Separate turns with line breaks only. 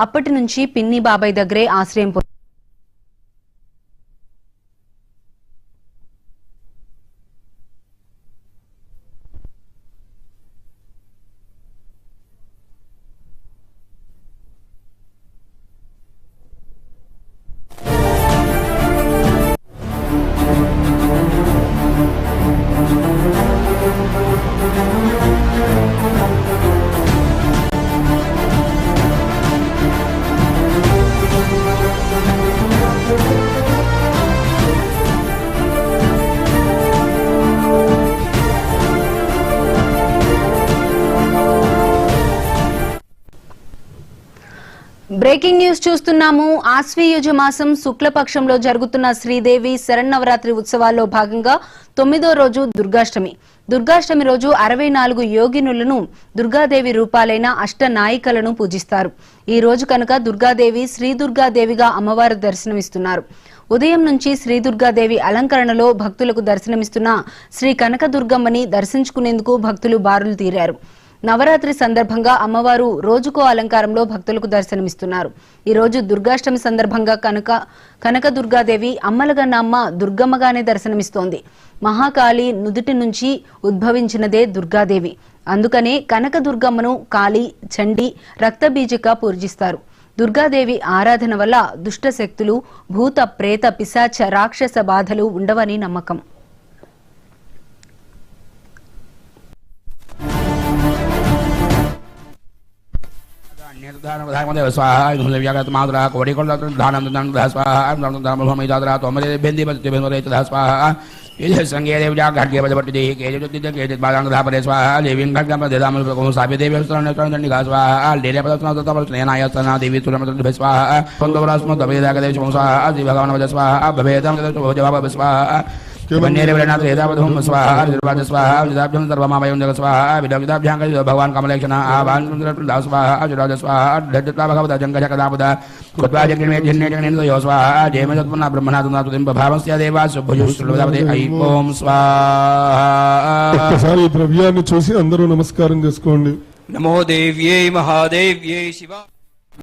అప్పటి నుంచి పిన్ని బాబాయ్ దగ్గరే ఆశ్రయం బ్రేకింగ్ న్యూస్ చూస్తున్నాము. ఆశ్వీయుజ మాసం శుక్లపక్షంలో జరుగుతున్న శ్రీదేవి శరన్నవరాత్రి ఉత్సవాల్లో భాగంగా 9వ రోజు దుర్గాష్టమి. దుర్గాష్టమి రోజు 64 యోగినులను దుర్గాదేవి రూపాలైన అష్టనాయికలను పూజిస్తారు. ఈ రోజు కనుక దుర్గాదేవి శ్రీ దుర్గాదేవిగా అమ్మవారు దర్శనమిస్తున్నారు. ఉదయం నుంచి శ్రీ దుర్గాదేవి అలంకరణలో భక్తులకు దర్శనమిస్తున్న శ్రీ కనకదుర్గమ్మని దర్శించుకునేందుకు భక్తులు బారులు తీరారు. నవరాత్రి సందర్భంగా అమ్మవారు రోజుకో అలంకారంలో భక్తులకు దర్శనమిస్తున్నారు. ఈ రోజు దుర్గాష్టమి సందర్భంగా కనక దుర్గాదేవి అమ్మలగన్న అమ్మ దుర్గమ్మగానే దర్శనమిస్తోంది. మహాకాళి నుదుటి నుంచి ఉద్భవించినదే దుర్గాదేవి. అందుకనే కనక దుర్గమ్మను కాళి, చండి, రక్తబీజిగా పూజిస్తారు. దుర్గాదేవి ఆరాధన వల్ల దుష్ట శక్తులు, భూత, ప్రేత, పిశాచ, రాక్షస బాధలు ఉండవని నమ్మకం.
भगवान कमलेक्षण
ద్రవ్యాన్ని చూసి అందరూ నమస్కారం చేసుకోండి.
నమో దేవ్యై మహాదేవ్యై శివ.